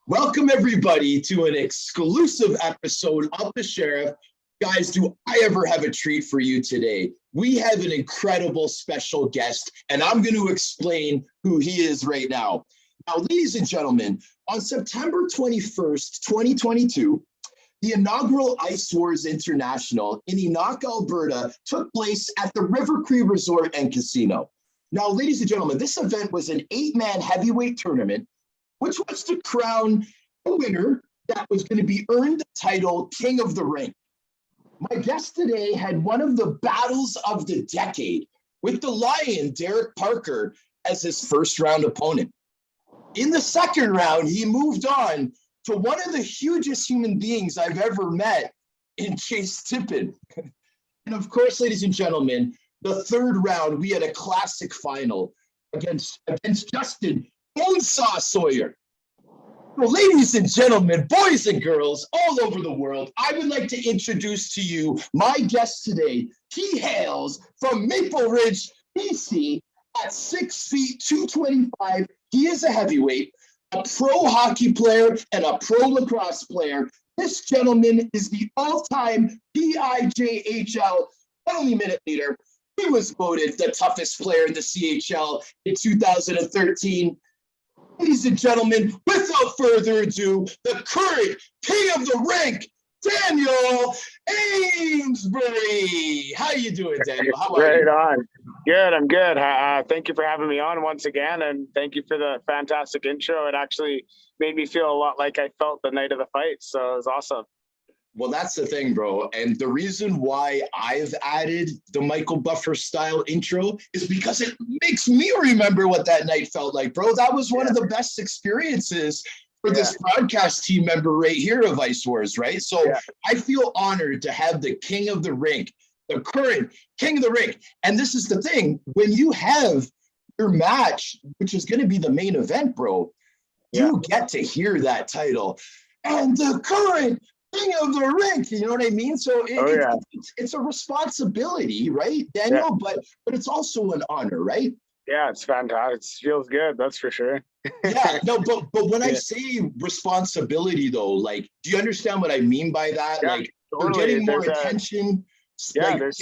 Welcome, everybody, to an exclusive episode of The Sheriff. Guys, do I ever have a treat for you today? We have an incredible special guest, and I'm going to explain who he is right now. Now, ladies and gentlemen, on September 21st, 2022, the inaugural Ice Wars International in Enoch, Alberta, took place at the River Cree Resort and Casino. Now, ladies and gentlemen, this event was an 8-man heavyweight tournament, which was to crown a winner that was going to be earned the title King of the Ring. My guest today had one of the battles of the decade with the Lion, Derek Parker, as his first round opponent. In the second round, he moved on to one of the hugest human beings I've ever met in Chase Tippin. And of course, ladies and gentlemen, the third round, we had a classic final against Justin Bonesaw Sawyer. Well, ladies and gentlemen, boys and girls all over the world, I would like to introduce to you my guest today. He hails from Maple Ridge, BC, at 6 feet 225. He is a heavyweight, a pro hockey player, and a pro lacrosse player. This gentleman is the all-time PIJHL penalty minute leader. He was voted the toughest player in the CHL in 2013. Ladies and gentlemen, without further ado, the current king of the rink, Daniel Amesbury. How you doing, Daniel? How are you? Right on. Good. I'm good. Thank you for having me on once again, and thank you for the fantastic intro. It actually made me feel a lot like I felt the night of the fight, so it was awesome. Well, that's the thing, bro. And the reason why I've added the Michael Buffer style intro is because it makes me remember what that night felt like, bro. That was one of the best experiences for this broadcast team member right here of Ice Wars, right? So I feel honored to have the king of the rink, the current king of the rink. And this is the thing, when you have your match, which is going to be the main event, bro, you get to hear that title. And the current king of the rink, you know what I mean? So it's a responsibility, right, Daniel? But it's also an honor, right? Yeah, it's fantastic. It feels good, that's for sure. But when I say responsibility, though, like, do you understand what I mean by that? Yeah, like, totally. You're getting more attention. There's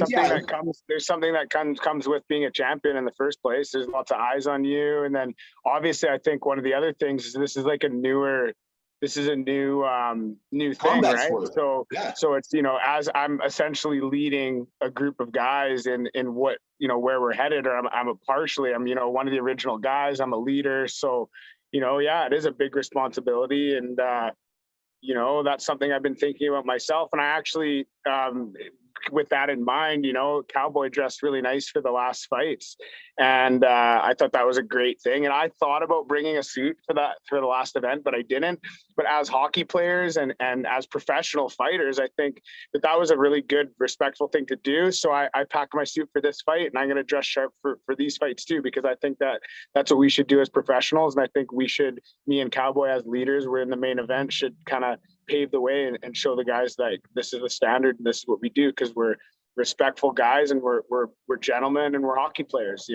something that comes with being a champion in the first place. There's lots of eyes on you, and then obviously, I think one of the other things is this is a new thing, combat right? sport. So it's, as I'm essentially leading a group of guys in what, where we're headed, or I'm one of the original guys. I'm a leader. So, it is a big responsibility, and that's something I've been thinking about myself. And I actually, with that in mind, Cowboy dressed really nice for the last fights, and I thought that was a great thing. And I thought about bringing a suit for the last event, but I didn't. But as hockey players and as professional fighters, I think that was a really good, respectful thing to do. So I packed my suit for this fight, and I'm going to dress sharp for these fights too, because I think that's what we should do as professionals. And I think me and Cowboy as leaders, we're in the main event, should kind of pave the way and show the guys like this is the standard and this is what we do, because we're respectful guys and we're gentlemen and we're hockey players,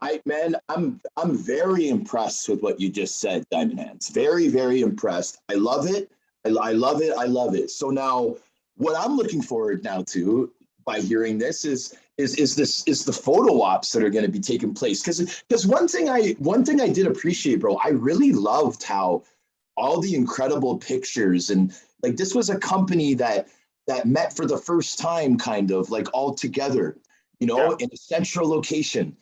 I'm very impressed with what you just said, Diamond Hands. Very, very impressed. I love it. I love it. I love it. So now what I'm looking forward now to by hearing this is the photo ops that are going to be taking place. Because one thing I did appreciate, bro, I really loved how all the incredible pictures, and like this was a company that met for the first time, kind of like all together, in a central location.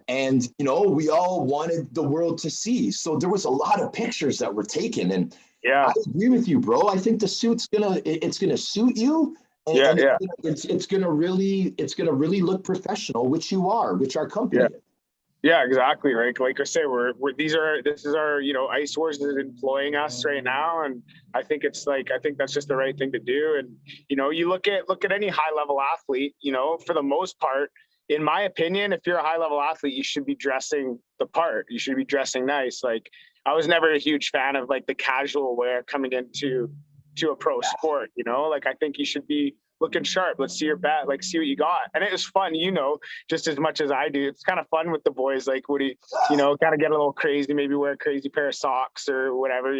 And, we all wanted the world to see. So there was a lot of pictures that were taken. And I agree with you, bro. I think the suit's it's gonna suit you. And it's gonna really look professional, which our company is. Yeah, exactly. Right. Like I say, this is our, Ice Wars is employing us right now. And I think that's just the right thing to do. And, you look at any high level athlete, for the most part, in my opinion, if you're a high level athlete, you should be dressing the part. You should be dressing nice. Like, I was never a huge fan of like the casual wear coming into a pro sport, like I think you should be looking sharp. Let's see your bat, like see what you got. And it was fun, just as much as I do. It's kind of fun with the boys. Like, what do you, kind of get a little crazy, maybe wear a crazy pair of socks or whatever,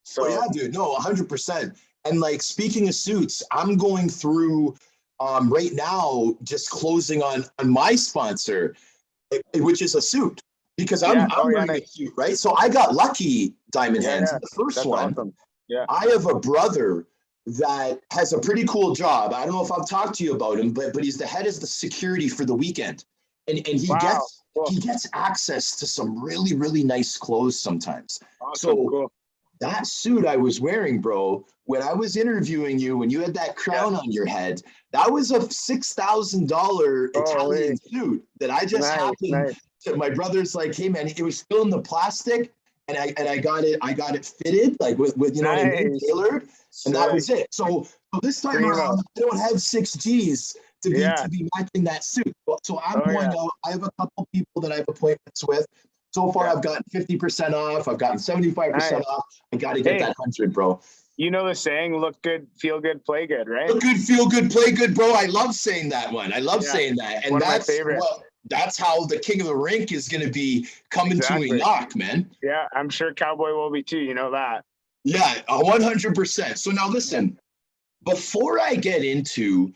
So Well, yeah, dude. No, 100%. And like speaking of suits, I'm going through right now, just closing on my sponsor, which is a suit, because I'm wearing a suit, right? So I got lucky, Diamond Hands. The first That's one, awesome. Yeah. I have a brother that has a pretty cool job. I don't know if I've talked to you about him, but he's the head of the security for the weekend, and he gets access to some really, really nice clothes sometimes. Awesome. So cool. That suit I was wearing, bro, when I was interviewing you, when you had that crown on your head, that was a $6,000 Italian suit that I just happened to. My brother's like, hey man, it was still in the plastic, and I got it fitted, like with what I mean, tailored, and that was it. So this time around, I don't have 6 Gs to be matching that suit. So I'm going out. I have a couple people that I have appointments with. So far, I've gotten 50% off. I've gotten 75% off. I got to get that 100, bro. You know the saying, look good, feel good, play good, right? Look good, feel good, play good, bro. I love saying that one. I love saying that. And that's how the king of the rink is going to be coming to Enoch, man. Yeah, I'm sure Cowboy will be too. You know that. Yeah, 100%. So now listen, before I get into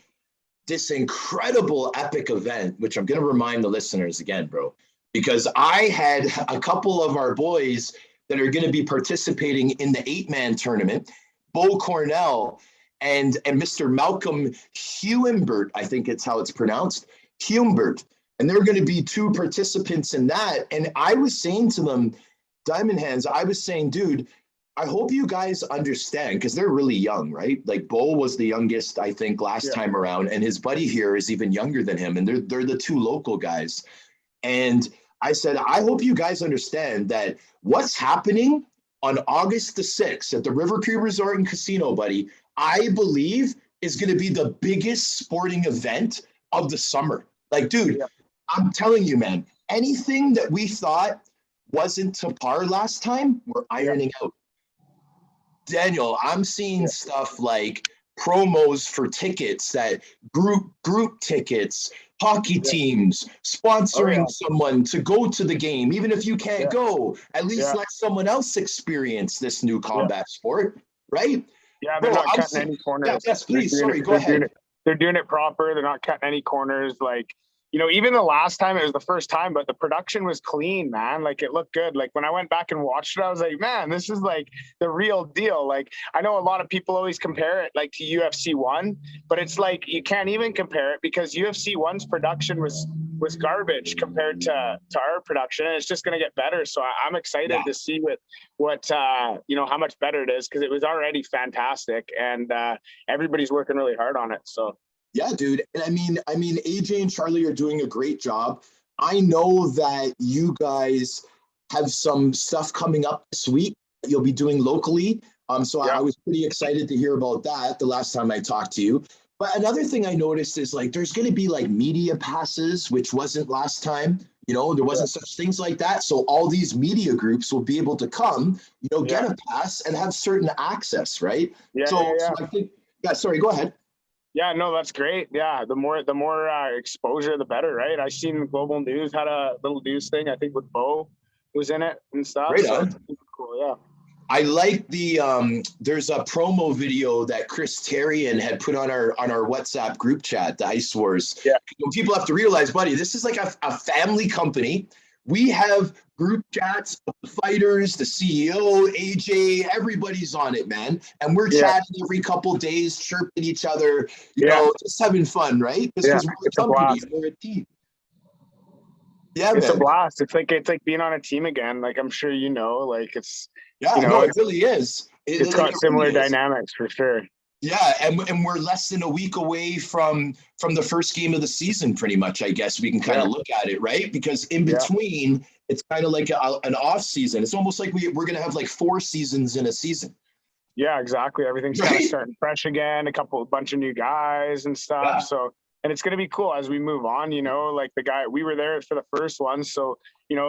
this incredible epic event, which I'm going to remind the listeners again, bro, because I had a couple of our boys that are going to be participating in the 8-man tournament, Bo Cornell and Mr. Malcolm Humbert, I think it's how it's pronounced, Humbert. And they're going to be 2 participants in that. And I was saying to them, Diamond Hands, I was saying, dude, I hope you guys understand, because they're really young, right? Like Bo was the youngest, I think, last time around, and his buddy here is even younger than him. And they're the 2 local guys. And I said, I hope you guys understand that what's happening on August the 6th at the River Cree Resort and Casino, buddy, I believe is going to be the biggest sporting event of the summer. Like, dude, I'm telling you, man, anything that we thought wasn't to par last time, we're ironing out. Daniel, I'm seeing stuff like promos for tickets, that group tickets, hockey teams sponsoring someone to go to the game, even if you can't go, at least let someone else experience this new combat sport, right? Yeah, they're not cutting any corners. Yes, please. Sorry, go ahead. They're doing it proper. They're not cutting any corners. Like, even the last time, it was the first time, but the production was clean, man. Like, it looked good. Like, when I went back and watched it, I was like, man, this is like the real deal. Like, I know a lot of people always compare it like to UFC 1, but it's like you can't even compare it, because UFC 1's production was garbage compared to our production, and it's just going to get better. So I'm excited to see what how much better it is, because it was already fantastic, and everybody's working really hard on it. So. Yeah, dude. And I mean, AJ and Charlie are doing a great job. I know that you guys have some stuff coming up this week that you'll be doing locally. So I was pretty excited to hear about that the last time I talked to you. But another thing I noticed is like there's going to be like media passes, which wasn't last time. There wasn't such things like that. So all these media groups will be able to come, get a pass and have certain access, right? So I think, sorry, go ahead. Yeah, no, that's great. Yeah, the more exposure, the better, right? I seen Global News had a little news thing. I think with Bo was in it and stuff. Right so on. It's cool. Yeah. I like the there's a promo video that Chris Terrian had put on our WhatsApp group chat, the Ice Wars. Yeah. People have to realize, buddy, this is like a family company. We have group chats of the fighters, the CEO, AJ, everybody's on it, man. And we're chatting every couple days, chirping each other, just having fun, right? Because we're a company, we're a team. Yeah, it's a blast. It's like being on a team again. Like, I'm sure like it's it really is. It's got similar dynamics for sure. Yeah, and we're less than a week away from the first game of the season, pretty much. I guess we can kind of look at it, right? Because in between, it's kind of like an off season. It's almost like we're gonna have like 4 seasons in a season. Yeah, exactly. Everything's kind of starting fresh again. A bunch of new guys and stuff. Yeah. So, and it's gonna be cool as we move on. Like the guy we were there for the first one, so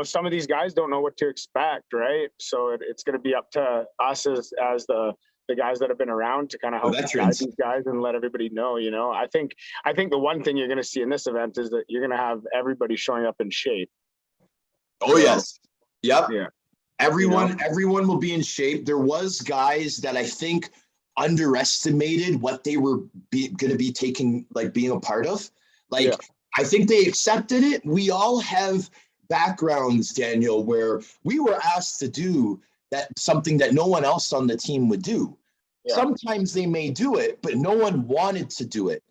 some of these guys don't know what to expect, right? So it's gonna be up to us as the the guys that have been around to kind of help guide these guys and let everybody know, you know. I think the one thing you're going to see in this event is that you're going to have everybody showing up in shape. Oh, yes. Yep. Yeah. Everyone will be in shape. There was guys that I think underestimated what they were going to be taking, like being a part of. Like, yeah. I think they accepted it. We all have backgrounds, Daniel, where we were asked to do something that no one else on the team would do. Yeah. Sometimes they may do it, but no one wanted to do it.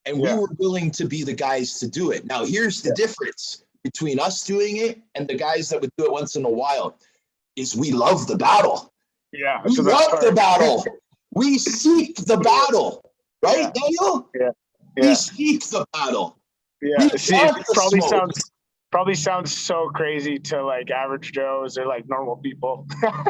And we were willing to be the guys to do it. Now, here's the difference between us doing it and the guys that would do it once in a while is we love the battle. Yeah. We love the battle. We seek the battle. Right, Daniel? Yeah. We seek the battle. Yeah. See, it probably sounds so crazy to like average Joes or like normal people.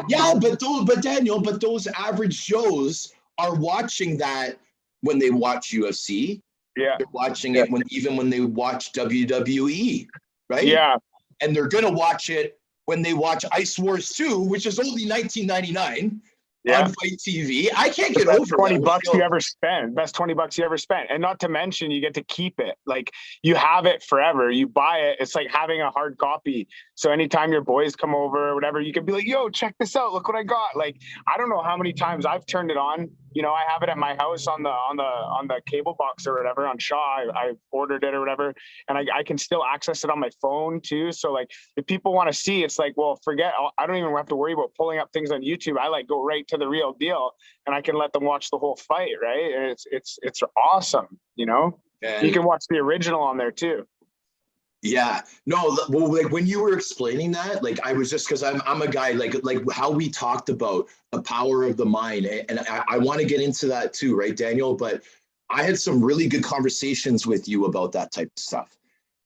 Yeah, but Daniel, those average Joes are watching that when they watch UFC. Yeah. They're watching it even when they watch WWE, right? Yeah. And they're gonna watch it when they watch Ice Wars 2, which is only $19.99. On Fight TV. I can't get over $20 you ever spent. Best $20 you ever spent. And not to mention you get to keep it. Like you have it forever. You buy it. It's like having a hard copy. So anytime your boys come over or whatever, you can be like, yo, check this out. Look what I got. Like, I don't know how many times I've turned it on. You know, I have it at my house on the cable box or whatever on Shaw. I ordered it or whatever. And I can still access it on my phone too. So like if people want to see, it's like, well, forget, I don't even have to worry about pulling up things on YouTube. I like go right to the real deal and I can let them watch the whole fight. Right. And it's awesome. You know, and you can watch the original on there too. Yeah, no, well, like when you were explaining that, like I was just, because I'm a guy like how we talked about the power of the mind, and I want to get into that too, right, Daniel? But I had some really good conversations with you about that type of stuff.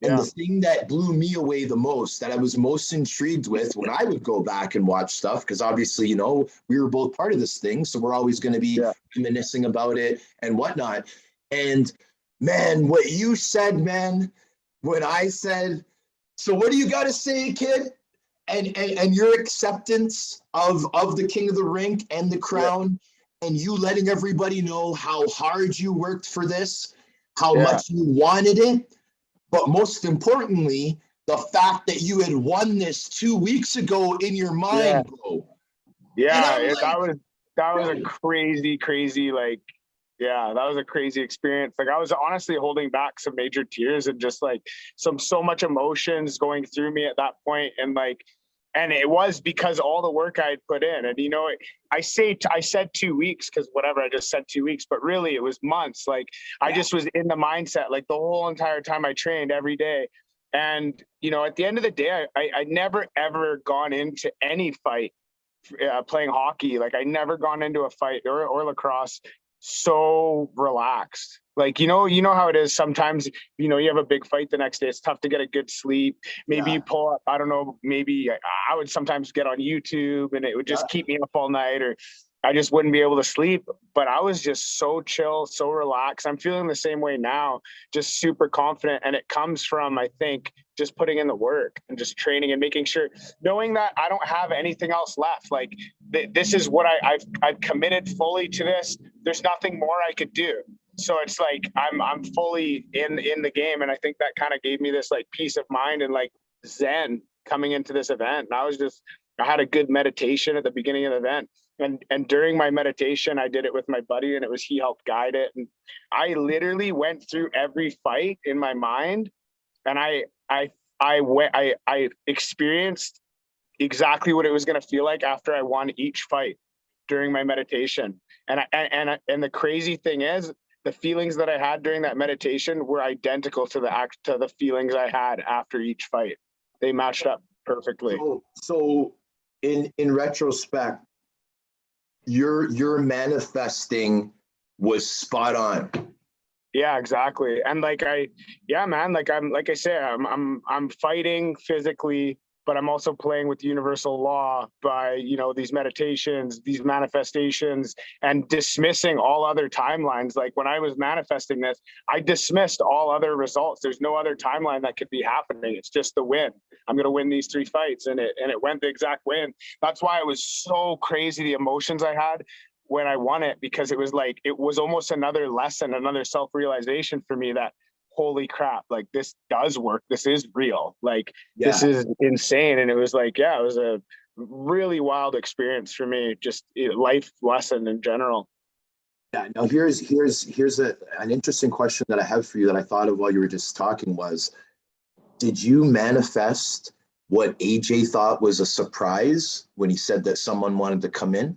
And the thing that blew me away the most, that I was most intrigued with when I would go back and watch stuff, because obviously, you know, we were both part of this thing, so we're always going to be reminiscing about it and whatnot. And man, what you said, man, when I said, so what do you got to say, kid? And your acceptance of the King of the Rink and the crown, and you letting everybody know how hard you worked for this, how much you wanted it, but most importantly, the fact that you had won this 2 weeks ago in your mind, bro. Yeah, that was a crazy, like, yeah, that was a crazy experience. Like I was honestly holding back some major tears and just like so much emotions going through me at that point. And like, and it was because all the work I had put in. And, you know, I said 2 weeks because whatever, I just said 2 weeks, but really it was months. Like I just was in the mindset, like the whole entire time I trained every day. And, you know, at the end of the day, I never, ever gone into any fight playing hockey. Like I never gone into a fight or lacrosse so relaxed. Like, you know how it is sometimes, you know, you have a big fight the next day, it's tough to get a good sleep. Maybe you pull up, I don't know, maybe I would sometimes get on YouTube and it would just keep me up all night, or I just wouldn't be able to sleep. But I was just so chill, so relaxed. I'm feeling the same way now, just super confident. And it comes from, I think, just putting in the work and just training and making sure, knowing that I don't have anything else left. Like this is what I've committed fully to this. There's nothing more I could do. So it's like I'm fully in the game. And I think that kind of gave me this like peace of mind and like zen coming into this event. And I had a good meditation at the beginning of the event. And during my meditation, I did it with my buddy, and he helped guide it. And I literally went through every fight in my mind, and I experienced exactly what it was going to feel like after I won each fight during my meditation. And the crazy thing is, the feelings that I had during that meditation were identical to the feelings I had after each fight. They matched up perfectly. So in retrospect, your manifesting was spot on. Yeah, exactly. And like I say, I'm fighting physically, but I'm also playing with universal law by, you know, these meditations, these manifestations, and dismissing all other timelines. Like when I was manifesting this, I dismissed all other results. There's no other timeline that could be happening. It's just the win. I'm going to win these 3 fights, and it went the exact win. That's why it was so crazy, the emotions I had. when I won it, because it was like, it was almost another lesson, another self-realization for me that, holy crap, like this does work. This is real. Like, this Yeah. is insane. And it was like, yeah, it was a really wild experience for me, just life lesson in general. Yeah. Now an interesting question that I have for you that I thought of while you were just talking was, did you manifest what AJ thought was a surprise when he said that someone wanted to come in?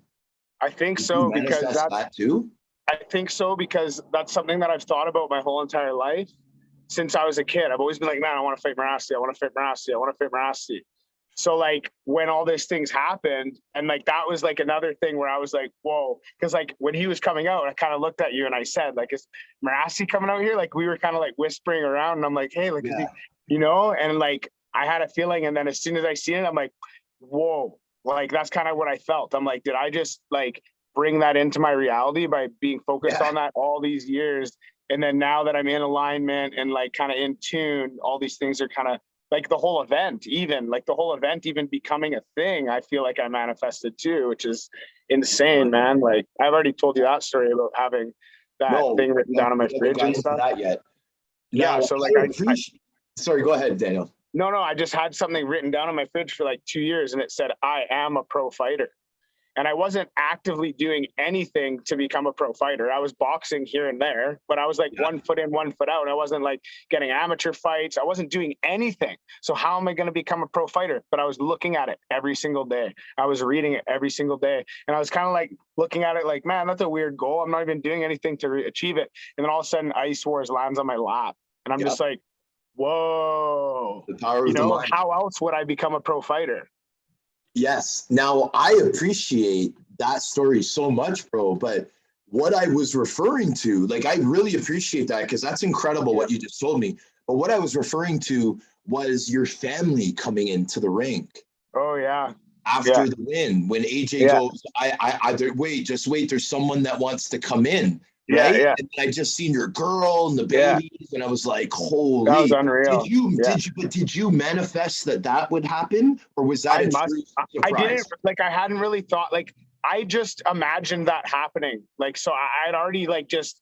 I think Did so, you because manifest that too? I think so, because that's something that I've thought about my whole entire life since I was a kid. I've always been like, man, I want to fight Marassi. I want to fight Marassi. I want to fight Marassi. So like when all these things happened, and like that was like another thing where I was like, whoa, because like when he was coming out, I kind of looked at you and I said, like, is Marassi coming out here? Like we were kind of like whispering around, and I'm like, hey, like, is he, you know, and like I had a feeling, and then as soon as I seen it, I'm like, whoa, like that's kind of what I felt. I'm like, did I just like bring that into my reality by being focused on that all these years? And then now that I'm in alignment and like kind of in tune, all these things are kind of like the whole event, even becoming a thing, I feel like I manifested too, which is insane, man. Like I've already told you that story about having that thing written down on my fridge and stuff. That yet. Now, yeah, so like sorry, go ahead, Daniel. No, I just had something written down on my fridge for like 2 years, and it said, I am a pro fighter. And I wasn't actively doing anything to become a pro fighter. I was boxing here and there, but I was like 1 foot in, 1 foot out. I wasn't like getting amateur fights. I wasn't doing anything. So how am I going to become a pro fighter? But I was looking at it every single day. I was reading it every single day. And I was kind of like looking at it like, man, that's a weird goal. I'm not even doing anything to achieve it. And then all of a sudden Ice Wars lands on my lap. And I'm just like, whoa, the power of the mind. How else would I become a pro fighter? Yes. Now, I appreciate that story so much, bro. But what I was referring to, like, I really appreciate that because that's incredible what you just told me. But what I was referring to was your family coming into the rink. Oh, yeah. After the win, when AJ goes, wait, there's someone that wants to come in. Right? Yeah. And I just seen your girl and the babies, and I was like, holy. That was unreal. Did you manifest that would happen? Or was that I didn't, like, I hadn't really thought, like, I just imagined that happening. Like, so I'd already, like, just,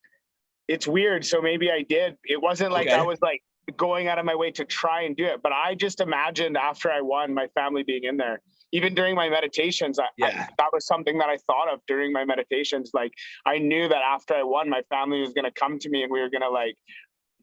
it's weird. So maybe I did. It wasn't like I was, like, going out of my way to try and do it. But I just imagined after I won, my family being in there. Even during my meditations, that was something that I thought of during my meditations. Like, I knew that after I won, my family was going to come to me and we were going to like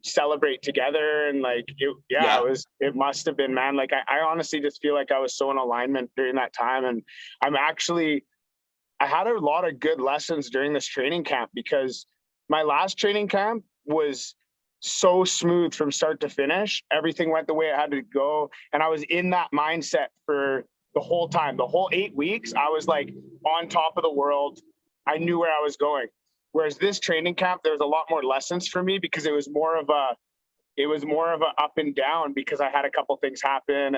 celebrate together. And like, it must have been, man. Like, I honestly just feel like I was so in alignment during that time. And I had a lot of good lessons during this training camp, because my last training camp was so smooth from start to finish. Everything went the way it had to go. And I was in that mindset for the whole time. The whole 8 weeks, I was like on top of the world. I knew where I was going. Whereas this training camp, there was a lot more lessons for me, because it was more of a up and down, because I had a couple things happen,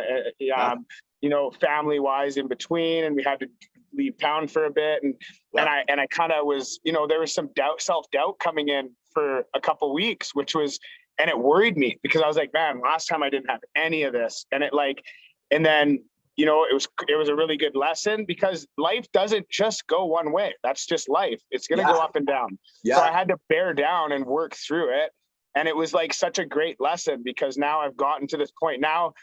family wise in between, and we had to leave town for a bit. And I kind of was, there was some self-doubt coming in for a couple weeks, and it worried me, because I was like, man, last time I didn't have any of this. And then it was a really good lesson, because life doesn't just go one way. That's just life. It's going to go up and down. Yeah. So I had to bear down and work through it. And it was like such a great lesson, because now I've gotten to this point. Now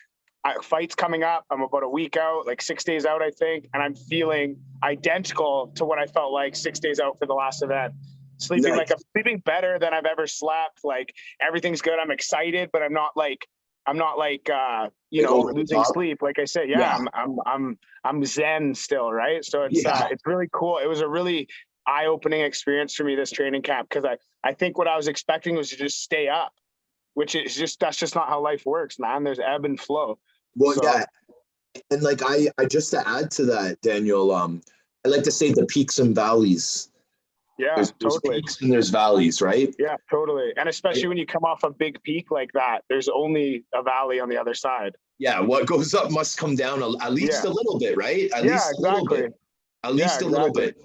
fight's coming up. I'm about a week out, like 6 days out, I think. And I'm feeling identical to what I felt like 6 days out for the last event. Sleeping I'm sleeping better than I've ever slept. Like, everything's good. I'm excited, but I'm not like losing sleep. Like I said, I'm zen still, right? So it's really cool. It was a really eye-opening experience for me, this training camp, because I think what I was expecting was to just stay up, which is that's just not how life works, man. There's ebb and flow. Well, and like I just to add to that, Daniel, I like to say the peaks and valleys. Yeah, there's totally. Peaks and there's valleys, right? Yeah, totally. And especially when you come off a big peak like that, there's only a valley on the other side. Yeah, what goes up must come down at least a little bit, right? At least a little bit. Little bit.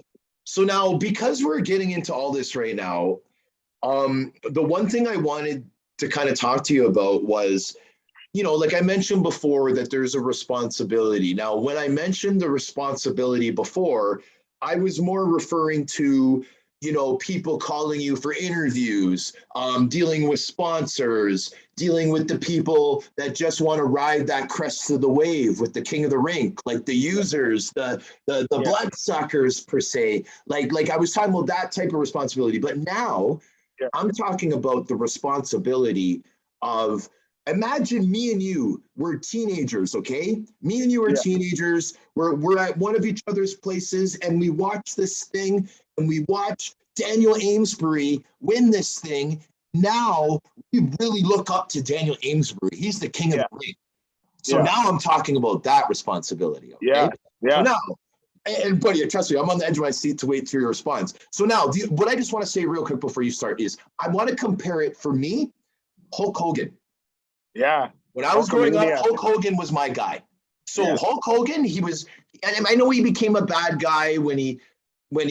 So now, because we're getting into all this right now, the one thing I wanted to kind of talk to you about was, like I mentioned before, that there's a responsibility. Now, when I mentioned the responsibility before, I was more referring to, you know, people calling you for interviews, dealing with sponsors, dealing with the people that just want to ride that crest of the wave with the king of the rink, like the users, the bloodsuckers per se. Like I was talking about that type of responsibility, but now I'm talking about the responsibility of, imagine me and you, we're teenagers, okay? Me and you are teenagers. We're at one of each other's places and we watch this thing and we watch Daniel Amesbury win this thing. Now we really look up to Daniel Amesbury. He's the king of the ring. So now I'm talking about that responsibility, okay? So now, and buddy, trust me, I'm on the edge of my seat to wait through your response. So now, what I just want to say real quick before you start is, I want to compare it, for me, Hulk Hogan. Yeah. When I was growing up, Hulk Hogan was my guy. So Hulk Hogan, he was, and I know he became a bad guy when he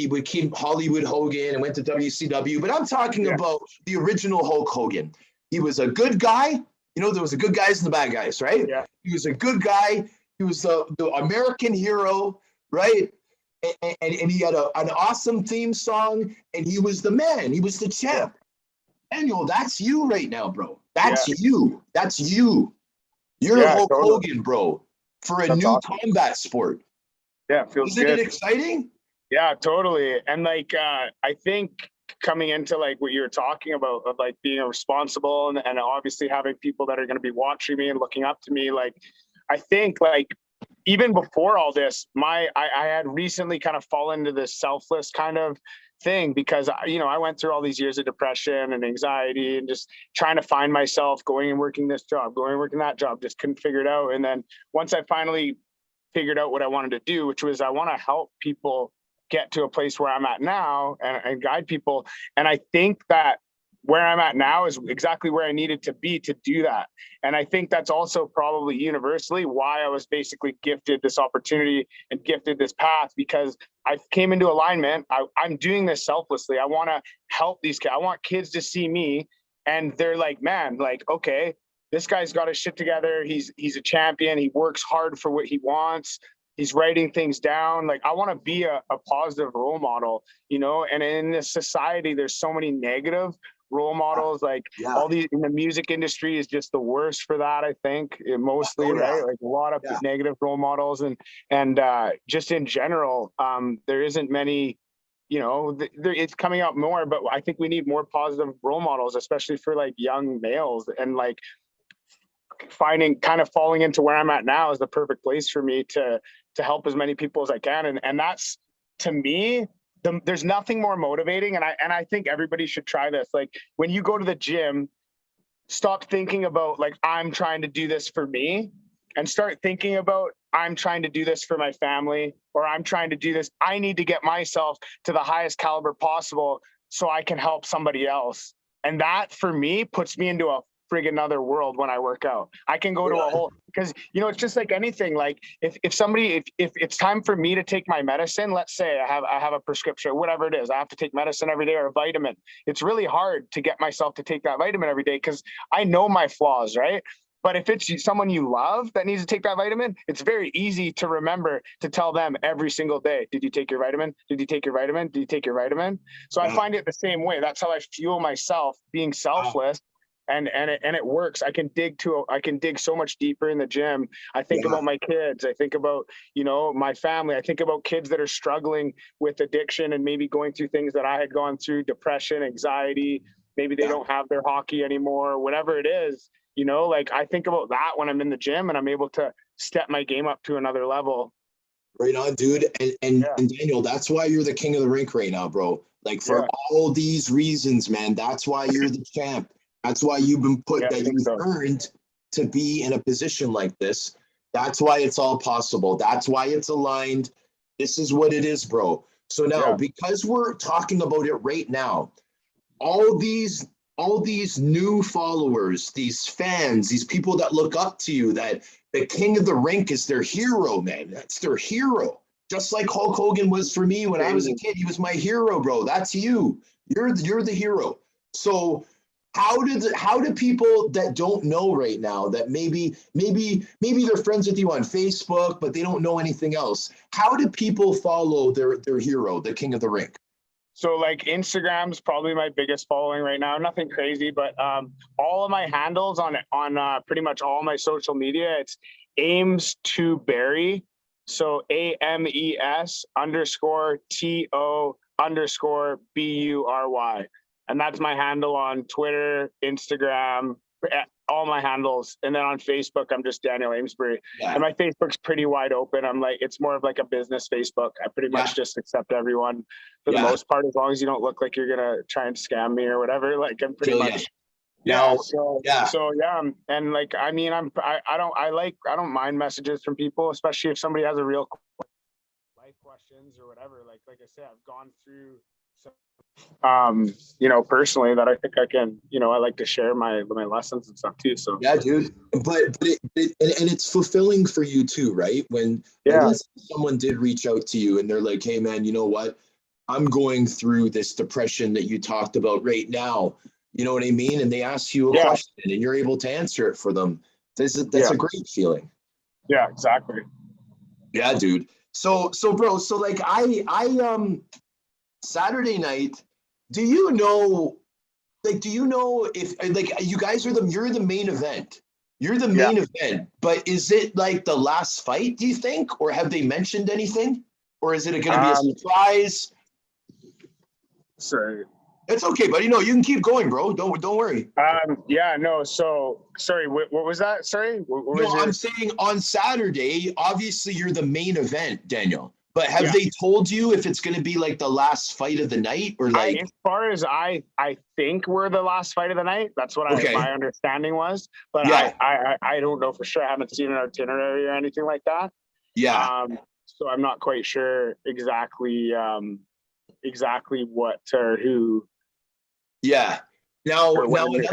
became Hollywood Hogan and went to WCW, but I'm talking about the original Hulk Hogan. He was a good guy. You know, there was the good guys and the bad guys, right? Yeah. He was a good guy. He was the American hero, right? And he had an awesome theme song, and he was the man. He was the champ. Daniel, that's you right now, bro. That's you. That's you. You're Hulk Hogan, bro, for a new combat sport. Yeah, feels good. Isn't it exciting? Yeah, totally. And like, I think coming into like what you're talking about, of like being responsible and obviously having people that are going to be watching me and looking up to me, like, I think like even before all this, I had recently kind of fallen into this selfless kind of thing, because I went through all these years of depression and anxiety and just trying to find myself, going and working this job, going and working that job, just couldn't figure it out. And then once I finally figured out what I wanted to do, which was I want to help people get to a place where I'm at now and guide people. And I think that where I'm at now is exactly where I needed to be to do that. And I think that's also probably universally why I was basically gifted this opportunity and gifted this path, because I came into alignment. I'm doing this selflessly. I want to help these kids. I want kids to see me and they're like, man, like, okay, this guy's got his shit together. He's a champion. He works hard for what he wants. He's writing things down. Like, I want to be a positive role model, and in this society, there's so many negative role models, like all these in the music industry is just the worst for that. I think mostly, right? Like a lot of negative role models and just in general, there isn't many, it's coming out more, but I think we need more positive role models, especially for like young males, and like falling into where I'm at now is the perfect place for me to help as many people as I can. And that's, to me, there's nothing more motivating. And I think everybody should try this. Like when you go to the gym, stop thinking about like, I'm trying to do this for me, and start thinking about, I'm trying to do this for my family, or I'm trying to do this. I need to get myself to the highest caliber possible so I can help somebody else. And that for me puts me into a friggin' other world when I work out. I can go to a whole, because it's just like anything. Like if it's time for me to take my medicine, let's say I have a prescription, whatever it is, I have to take medicine every day or a vitamin. It's really hard to get myself to take that vitamin every day because I know my flaws, right? But if it's someone you love that needs to take that vitamin, it's very easy to remember to tell them every single day, did you take your vitamin? Did you take your vitamin? Did you take your vitamin? So I find it the same way. That's how I fuel myself, being selfless. And it works. I can dig so much deeper in the gym. I think about my kids. I think about, my family. I think about kids that are struggling with addiction and maybe going through things that I had gone through, depression, anxiety. Maybe they don't have their hockey anymore, whatever it is, like I think about that when I'm in the gym and I'm able to step my game up to another level. Right on, dude. And Daniel, that's why you're the king of the rink right now, bro. Like for all these reasons, man, that's why you're the champ. That's why you've been put, that you've earned to be in a position like this. That's why it's all possible. That's why it's aligned. This is what it is, bro. So now, because we're talking about it right now, all these new followers, these fans, these people that look up to you, that the king of the rink is their hero, man. That's their hero. Just like Hulk Hogan was for me when I was a kid. He was my hero, bro. That's you. You're the hero. So how do people that don't know right now, that maybe they're friends with you on Facebook, but they don't know anything else, how do people follow their hero, the king of the rink? So like Instagram's probably my biggest following right now. Nothing crazy, but all of my handles on pretty much all my social media, it's Amesbury. So AMES_TO_BURY. And that's my handle on Twitter, Instagram, all my handles. And then on Facebook, I'm just Daniel Amesbury. Yeah. And my Facebook's pretty wide open. I'm like, it's more of like a business Facebook. I pretty much just accept everyone for the most part, as long as you don't look like you're going to try and scam me or whatever. Like I'm pretty much. So and like, I mean, I don't mind messages from people, especially if somebody has a real life questions or whatever. Like I said, I've gone through some, personally, that I think I can, I like to share my lessons and stuff too. So yeah, dude, but it's fulfilling for you too, right? When someone did reach out to you and they're like, hey man, you know what? I'm going through this depression that you talked about right now. You know what I mean? And they ask you a question and you're able to answer it for them. That's a great feeling. Yeah, exactly. Yeah, dude. So bro, so like I Saturday night, do you know if like you guys you're the main event. You're the main event, but is it like the last fight, do you think? Or have they mentioned anything? Or is it going to be a surprise? Sorry. It's okay, buddy. No, you can keep going, bro. Don't worry. So sorry. What was that? Sorry. I'm saying on Saturday, obviously you're the main event, Daniel. But have they told you if it's going to be like the last fight of the night, or like? As far as I think we're the last fight of the night. That's what my understanding was. But I don't know for sure. I haven't seen an itinerary or anything like that. Yeah. So I'm not quite sure exactly what or who. Yeah. Now another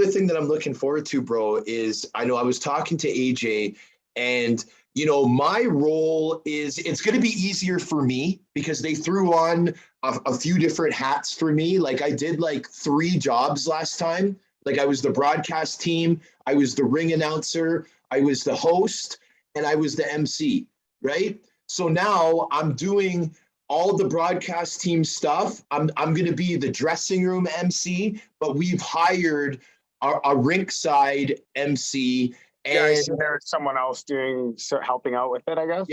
thing that I'm looking forward to, bro, is I know I was talking to AJ, and my role is, it's going to be easier for me because they threw on a few different hats for me. Like I did like 3 jobs last time. Like I was the broadcast team, I was the ring announcer, I was the host, and I was the MC, right? So now I'm doing all the broadcast team stuff. I'm going to be the dressing room MC, but we've hired a rinkside MC. And I see there's someone else helping out with it, I guess.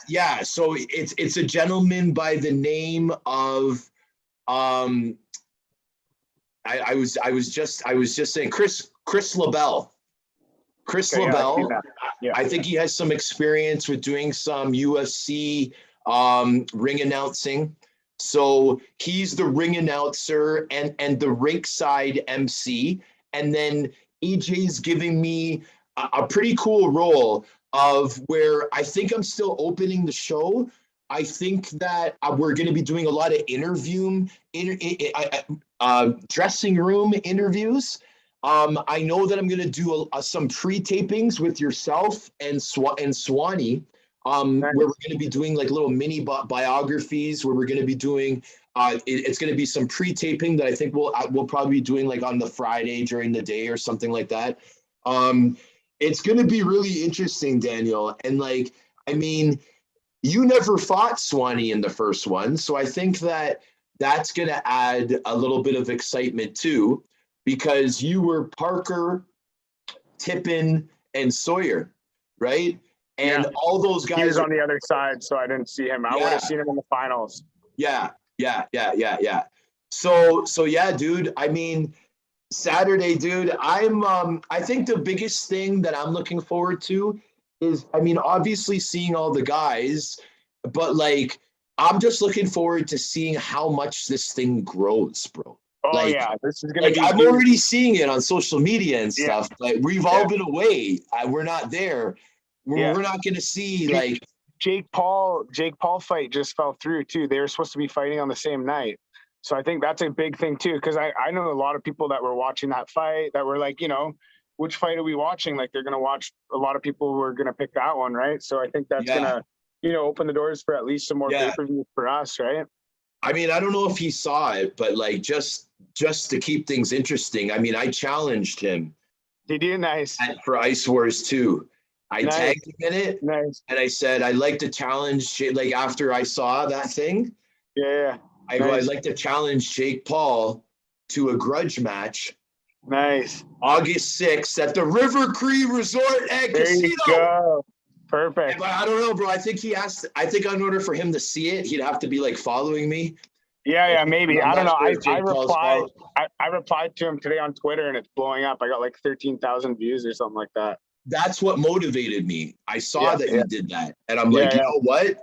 Yeah. So it's a gentleman by the name of I was just saying Chris LaBelle. Chris LaBelle. I think he has some experience with doing some UFC ring announcing. So he's the ring announcer and the rinkside MC. And then AJ's giving me a pretty cool role of where I think I'm still opening the show. I think that we're going to be doing a lot of dressing room interviews. I know that I'm going to do some pre-tapings with yourself and Swanee, where we're going to be doing like little mini biographies, where we're going to be doing it's going to be some pre-taping that I think we'll probably be doing like on the Friday during the day or something like that. It's going to be really interesting, Daniel. And like, I mean, you never fought Swanee in the first one. So I think that that's going to add a little bit of excitement too, because you were Parker, Tippin, and Sawyer, right? And all those guys. He was on the other side, so I didn't see him. I would have seen him in the finals. Yeah. So yeah, dude. I mean, Saturday, dude. I think the biggest thing that I'm looking forward to is, I mean, obviously seeing all the guys, but like, I'm just looking forward to seeing how much this thing grows, bro. Oh yeah, this is gonna be. I'm already seeing it on social media and stuff. Like we've all been away. We're not there. We're not gonna see like Jake Paul fight just fell through too. They were supposed to be fighting on the same night. So I think that's a big thing too, because I know a lot of people that were watching that fight that were like, which fight are we watching? Like they're gonna watch. A lot of people who are gonna pick that one, right? So I think that's gonna, open the doors for at least some more pay-per-views for us, right? I mean, I don't know if he saw it, but like just just to keep things interesting, I mean, I challenged him. Did you? Nice. For Ice Wars 2. I Nice. tagged him in it. Nice. And I said, I'd like to challenge, like after I saw that thing, Yeah. I go, I'd like to challenge Jake Paul to a grudge match. Nice. August 6th at the River Cree Resort and There Casino. You go. Perfect. I don't know, bro. I think in order for him to see it, he'd have to be like following me. Yeah, maybe. I don't know. Sure I replied to him today on Twitter and it's blowing up. I got like 13,000 views or something like that. That's what motivated me. I saw that he did that. And I'm like, you know what?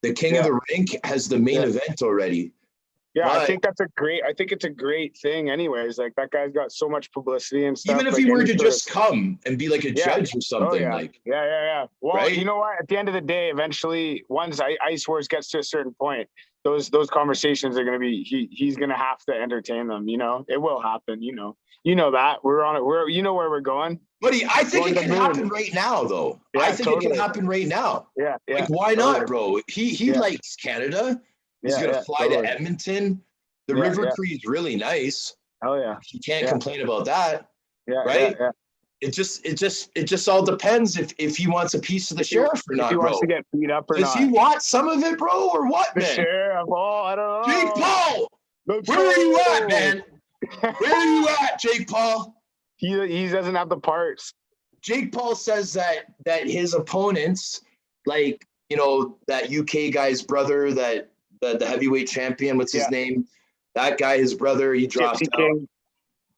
The King of the Rink has the main event already. Yeah, but I think it's a great thing anyways. Like that guy's got so much publicity and stuff. Even if he were to just come and be like a judge or something. Yeah. Well, right? You know what? At the end of the day, eventually, once Ice Wars gets to a certain point, those conversations are going to be, he's going to have to entertain them, you know? It will happen, you know. You know that. We're on it. You know where we're going. Buddy, I think it can happen right now, though. Yeah, I think it can happen right now. Yeah. Like, why not, bro? He likes Canada. He's going to fly to Edmonton. The River Cree is really nice. Oh, yeah. You can't complain about that. Yeah. Right? Yeah. It just all depends if he wants a piece of the sheriff or not, if he bro. wants to get beat up or Does not. he want some of it, bro, or what, The man? sheriff? Oh, I don't know. Jake Paul! Where are you at, man? Where are you at, Jake Paul? He doesn't have the parts. Jake Paul says that his opponents, like, you know, that UK guy's brother, that the heavyweight champion, what's his name? That guy, his brother, he dropped Gypsy out. King.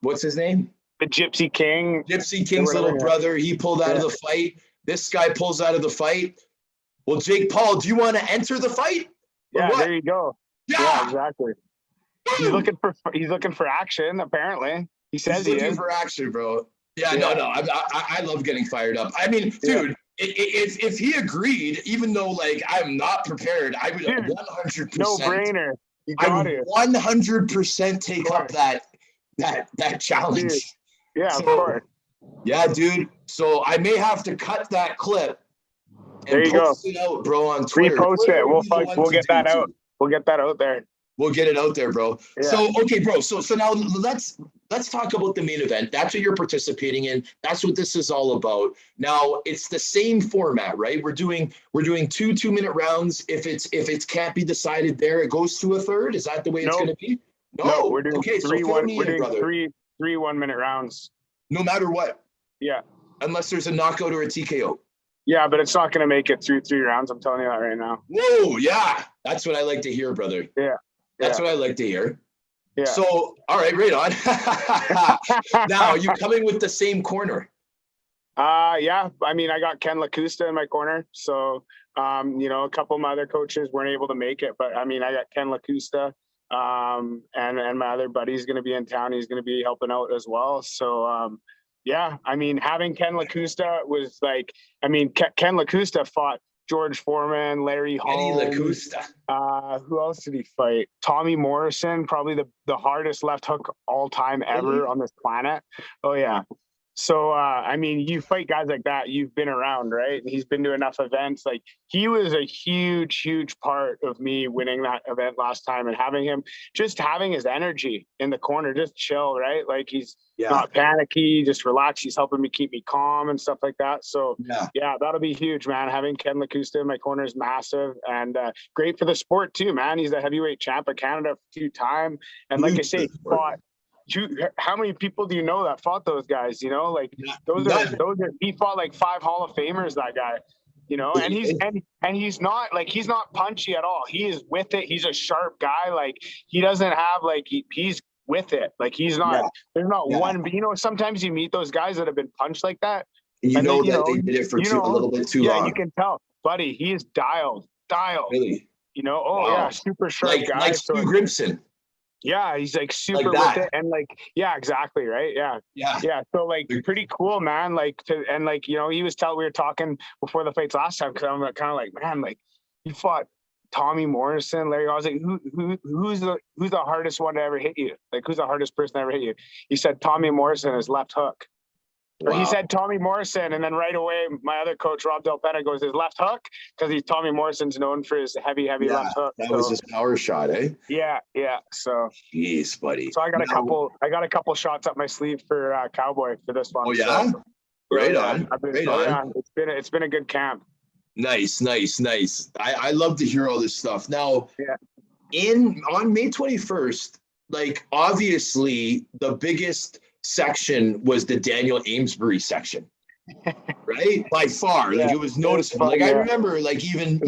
What's his name? The Gypsy King. Gypsy King's little brother. He pulled out of the fight. This guy pulls out of the fight. Well, Jake Paul, do you want to enter the fight? Yeah, there you go. Yeah, exactly. He's looking for action, apparently. He says he's looking for action, bro. Yeah. No. I love getting fired up. I mean, dude, if he agreed, even though like I'm not prepared, I would 100%. No brainer. I would 100% take up that challenge. Dude. Yeah, of course. Yeah, dude. So I may have to cut that clip and post it out, bro, on Twitter. Repost it. We'll get that out. We'll get that out there. We'll get it out there, bro. Yeah. So, okay, bro. So now let's talk about the main event. That's what you're participating in. That's what this is all about. Now, it's the same format, right? We're doing 2 2-minute rounds. If it can't be decided there, it goes to a third. Is that the way it's going to be? No, we're doing three 1-minute rounds. No matter what. Yeah. Unless there's a knockout or a TKO. Yeah, but it's not going to make it through 3 rounds. I'm telling you that right now. Whoa, yeah. That's what I like to hear, brother. Yeah. That's what I like to hear. Yeah. So, all right, right on. Now, you coming with the same corner? Yeah. I mean, I got Ken LaCusta in my corner. So, you know, a couple of my other coaches weren't able to make it. But, I mean, I got Ken LaCusta. And my other buddy's going to be in town. He's going to be helping out as well. So, yeah, I mean, having Ken LaCusta was like, I mean, Ken LaCusta fought George Foreman, Larry Holmes. Who else did he fight? Tommy Morrison, probably the hardest left hook all time ever on this planet. Oh yeah. So I mean, you fight guys like that, you've been around, right? And he's been to enough events. Like he was a huge part of me winning that event last time, and having his energy in the corner, just chill, right? Like he's not panicky, just relax. He's helping me keep me calm and stuff like that. So yeah, that'll be huge, man. Having Ken LaCusta in my corner is massive and great for the sport too, man. He's the heavyweight champ of Canada 2-time. And like I say, he fought how many people do you know that fought those guys? You know, like those are he fought like 5 Hall of Famers, that guy, you know, and he's not punchy at all. He is with it. He's a sharp guy. Like he doesn't have like he's with it. Like he's not, there's not one, but you know, sometimes you meet those guys that have been punched like that. And you know that they did it for a little bit too long. Yeah, you can tell, buddy, he is dialed. Really? You know, yeah, super sharp guy. Like Stu Grimson. Yeah, he's like super with it, and like, yeah, exactly, right, yeah. So like, pretty cool, man. Like, and like, you know, we were talking before the fights last time, because I'm kind of like, man, like, you fought Tommy Morrison, Larry. I was like, who's the hardest one to ever hit you? Like, who's the hardest person to ever hit you? He said Tommy Morrison is left hook. Or he Wow. said Tommy Morrison, and then right away, my other coach, Rob Del Pena, goes his left hook, because Tommy Morrison's known for his heavy Yeah, left hook. that was his power shot, eh? Yeah. So Jeez, buddy. I got Now, I got a couple shots up my sleeve for Cowboy for this one. oh yeah, So, right yeah, on, right oh on. yeah, it's been a good camp. Nice. I love to hear all this stuff. Now, Yeah. on May 21st, like obviously the biggest section was the Daniel Amesbury section, right? By far, like it was noticeable. Like I remember, like even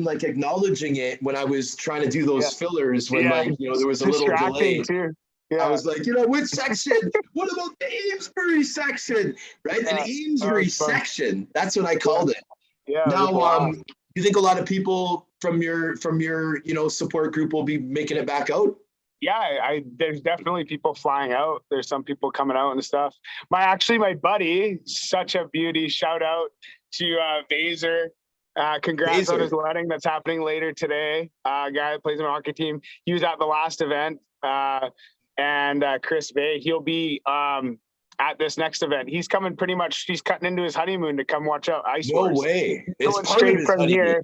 like acknowledging it when I was trying to do those fillers when like there was a little delay. Too. Yeah. I was like, which section? What about the Amesbury section? Right? An Amesbury section. That's what I called it. Yeah. Now, you think a lot of people from your support group will be making it back out? Yeah, there's definitely people flying out. There's some people coming out and stuff. My buddy, such a beauty. Shout out to Vaser. Congrats on his wedding that's happening later today. Guy that plays in the hockey team. He was at the last event. And Chris Bay, he'll be at this next event. He's coming he's cutting into his honeymoon to come watch out Ice Wars. No way. It's going straight from here.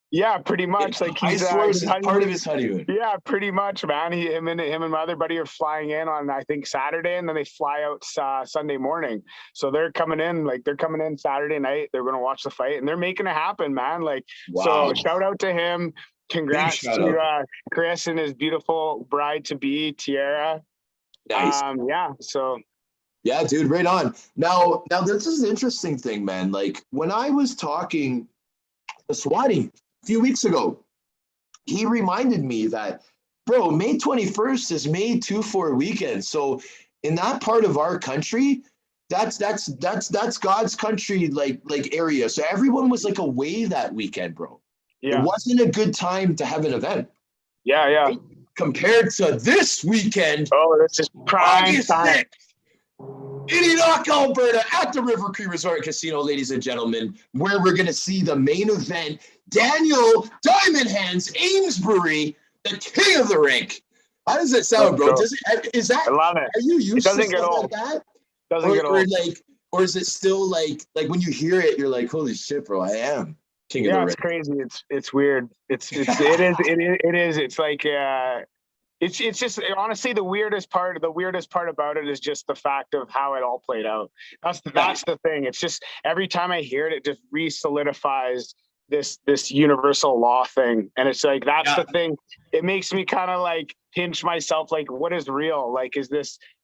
Yeah, pretty much. Like Ice Wars is part of his honeymoon. Yeah, pretty much, man. Him and my other buddy are flying in on, I think, Saturday, and then they fly out Sunday morning. So they're coming in Saturday night. They're going to watch the fight, and they're making it happen, man. Like, so shout out to him. Congrats to Chris and his beautiful bride-to-be, Tiara. Nice. Yeah, dude, right on. Now this is an interesting thing, man. Like, when I was talking to Swati a few weeks ago, he reminded me that, bro, May 21st is May 2-4 weekend. So in that part of our country, that's God's country, like area. So everyone was like away that weekend, bro. Yeah. It wasn't a good time to have an event. Yeah. Right? Compared to this weekend. Oh, this is prime time. Inionauk, Alberta, at the River Cree Resort Casino, ladies and gentlemen, where we're going to see the main event, Daniel Diamond Hands Amesbury, the king of the rink. How does it sound, bro? Is that? I love it. Are you used to stuff like that? Doesn't get old. Or is it still like when you hear it, you're like, holy shit, bro, I am king of the ring. Yeah, it's crazy. It's weird. It is. It's like it's just honestly the weirdest part about it is just the fact of how it all played out. That's the thing. It's just every time I hear it, it just re-solidifies this universal law thing. And it's like that's the thing. It makes me kind of like pinch myself, like, what is real? Like, is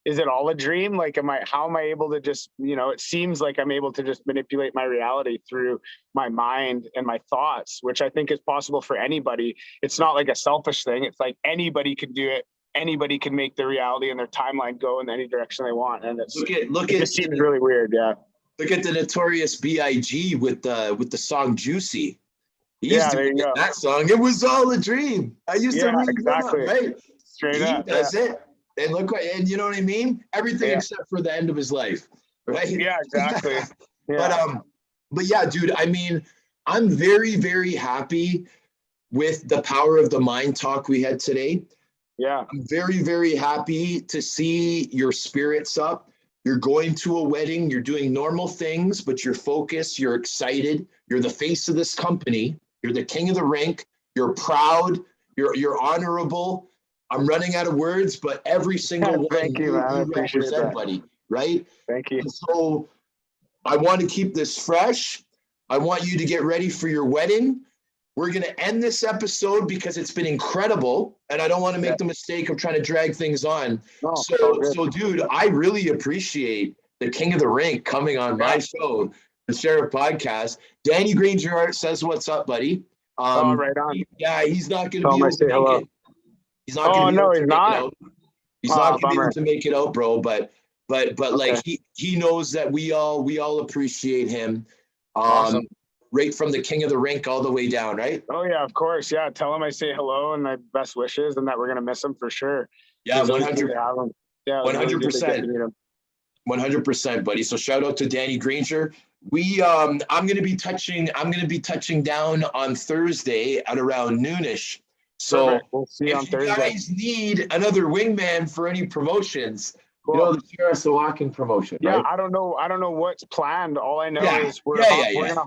it all a dream? Like, how am I able to just, it seems like I'm able to just manipulate my reality through my mind and my thoughts, which I think is possible for anybody. It's not like a selfish thing. It's like anybody can do it. Anybody can make their reality and their timeline go in any direction they want. And it just seems really weird. Yeah. Look at the Notorious B.I.G. with the song Juicy. There you go. That song. It was all a dream. I used to read exactly. Right? Straight up. That's it. And look, and you know what I mean? Everything except for the end of his life, right? Yeah, exactly. Yeah. But yeah, dude, I mean, I'm very, very happy with the Power of the Mind talk we had today. Yeah. I'm very, very happy to see your spirits up. You're going to a wedding, you're doing normal things, but you're focused, you're excited, you're the face of this company, you're the king of the rink, you're proud, you're honorable. I'm running out of words, but every single one Thank you, man. I appreciate that, buddy, right? Thank you. And so I want to keep this fresh. I want you to get ready for your wedding. We're going to end this episode because it's been incredible, and I don't want to make the mistake of trying to drag things on. No, so, dude, I really appreciate the King of the Rink coming on my show, the Sheriff Podcast. Danny Granger says, "What's up, buddy?" Right on. He's not going to be able to make it. He's not going to be able to make it out. He's not going to be able to make it out, bro. But like he knows that we all appreciate him. Awesome. Right from the King of the Rink all the way down, right? Oh yeah, of course. Yeah, tell him I say hello and my best wishes, and that we're gonna miss him for sure. Yeah, 100. Yeah, 100%. 100%, buddy. So shout out to Danny Granger. I'm gonna be touching down on Thursday at around noonish. So we'll see you on Thursday. If you guys need another wingman for any promotions, You know, the sheriff's a walking promotion, Yeah, right? I don't know what's planned. All I know is we're gonna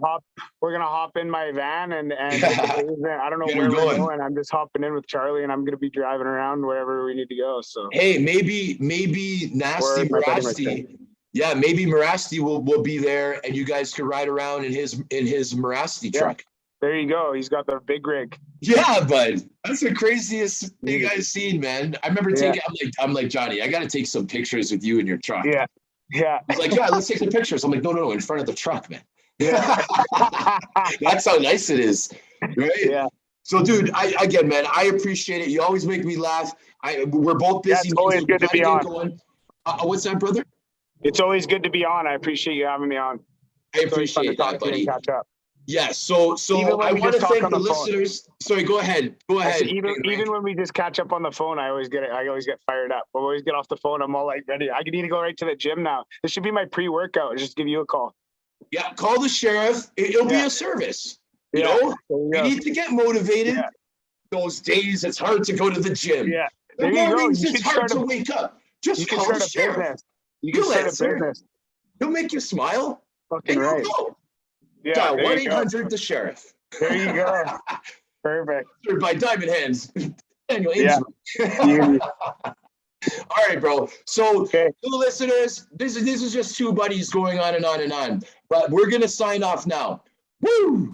hop in my van and I don't know Get where him we're going. going. I'm just hopping in with Charlie, and I'm gonna be driving around wherever we need to go. So Hey, maybe Nasty Word, my buddy, my Marasti. Yeah, maybe Marasti will be there, and you guys could ride around in his Marasti truck. there you go. He's got the big rig. Yeah, bud. That's the craziest thing I've seen, man. I remember taking. I'm like Johnny. I got to take some pictures with you in your truck. Yeah. He's like, yeah, let's take the pictures. I'm like, no, in front of the truck, man. Yeah. That's how nice it is, right? Yeah. So, dude, again, man, I appreciate it. You always make me laugh. We're both busy. Yeah, it's always good to be on. What's that, brother? It's always good to be on. I appreciate you having me on. I appreciate that, buddy. Catch up. Yeah, so I want to thank the listeners. Sorry, go ahead. Even when we just catch up on the phone, I always get fired up. I always get off the phone. I'm all like ready. I need to go right to the gym now. This should be my pre-workout. Just give you a call. Yeah, call the sheriff. It'll be a service. You know, you need to get motivated. Yeah. Those days, it's hard to go to the gym. Yeah, The mornings, it's hard to wake up. Just call the sheriff. You can start a business. He'll make you smile. Fucking right. Go. Yeah, dial 1-800 the sheriff. There you go. Perfect. By Diamond Hands. Daniel Amesbury. All right, bro. So, to the listeners, this is just two buddies going on and on and on. But we're gonna sign off now. Woo!